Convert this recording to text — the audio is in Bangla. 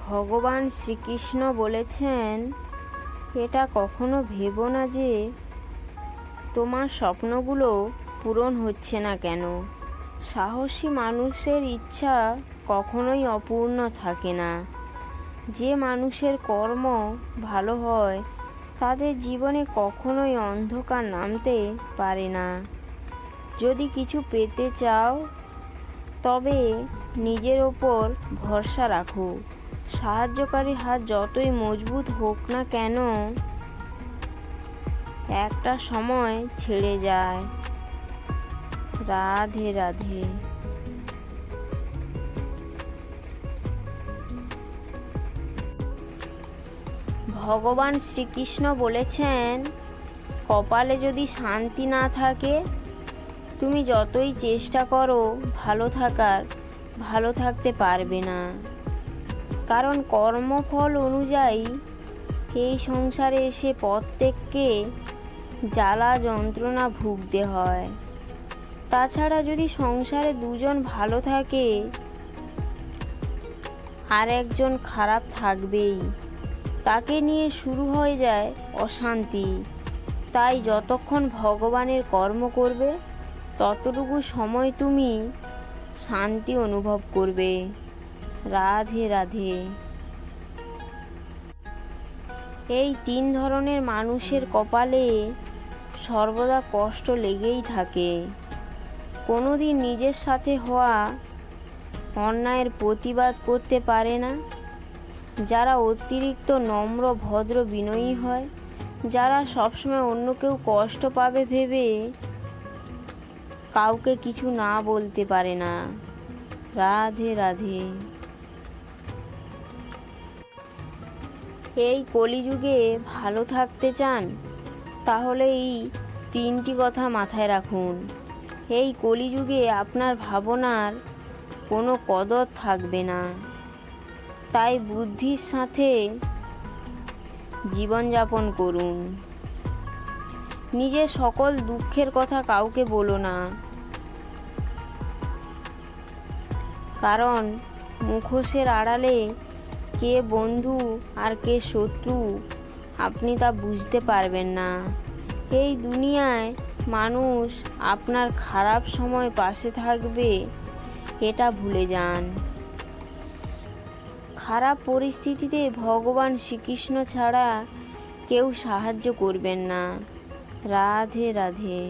ভগবান শ্রীকৃষ্ণ বলেছেন, এটা কখনো ভেবো না যে তোমার স্বপ্নগুলো পূরণ হচ্ছে না কেন। সাহসী মানুষের ইচ্ছা কখনোই অপূর্ণ থাকে না। যে মানুষের কর্ম ভালো হয় তাদের জীবনে কখনোই অন্ধকার নামতে পারে না। যদি কিছু পেতে চাও তবে নিজের ওপর ভরসা রাখো। সাহায্যকারী হাত যতই মজবুত হোক না কেন, একটা সময় ছেড়ে যায়। রাধে রাধে। ভগবান শ্রীকৃষ্ণ বলেছেন, কপালে যদি শান্তি না থাকে তুমি যতই চেষ্টা করো ভালো থাকতে পারবে না। কারণ কর্মফল অনুযায়ী এই সংসারে এসে প্রত্যেককে জ্বালা যন্ত্রণা ভুগতে হয়। তাছাড়া যদি সংসারে দুজন ভালো থাকে আর একজন খারাপ থাকবেই, তাকে নিয়ে শুরু হয়ে যায় অশান্তি। তাই যতক্ষণ ভগবানের কর্ম করবে ততটুকু সময় তুমি শান্তি অনুভব করবে। রাধে রাধে। এই তিন ধরনের মানুষের কপালে সর্বদা কষ্ট লেগেই থাকে। কোনোদিন নিজের সাথে হওয়া অন্যায়ের প্রতিবাদ করতে পারে না, যারা অতিরিক্ত নম্র ভদ্র বিনয়ী হয়, যারা সবসময় অন্য কেউ কষ্ট পাবে ভেবে কাউকে কিছু না বলতে পারে না। রাধে রাধে। এই কলিযুগে ভালো থাকতে চান তাহলে এই তিনটি কথা মাথায় রাখুন। এই কলিযুগে আপনার ভাবনার কোনো কদর থাকবে না। তাই বুদ্ধির সাথে জীবনযাপন করুন। নিজের সকল দুঃখের কথা কাউকে বলো না, কারণ মুখোশের আড়ালে কে বন্ধু আর কে শত্রু আপনি তা বুঝতে পারবেন না। এই দুনিয়ায় মানুষ আপনার খারাপ সময় পাশে থাকবে এটা ভুলে যান। খারাপ পরিস্থিতিতে ভগবান শ্রীকৃষ্ণ ছাড়া কেউ সাহায্য করবেন না। রাধে রাধে।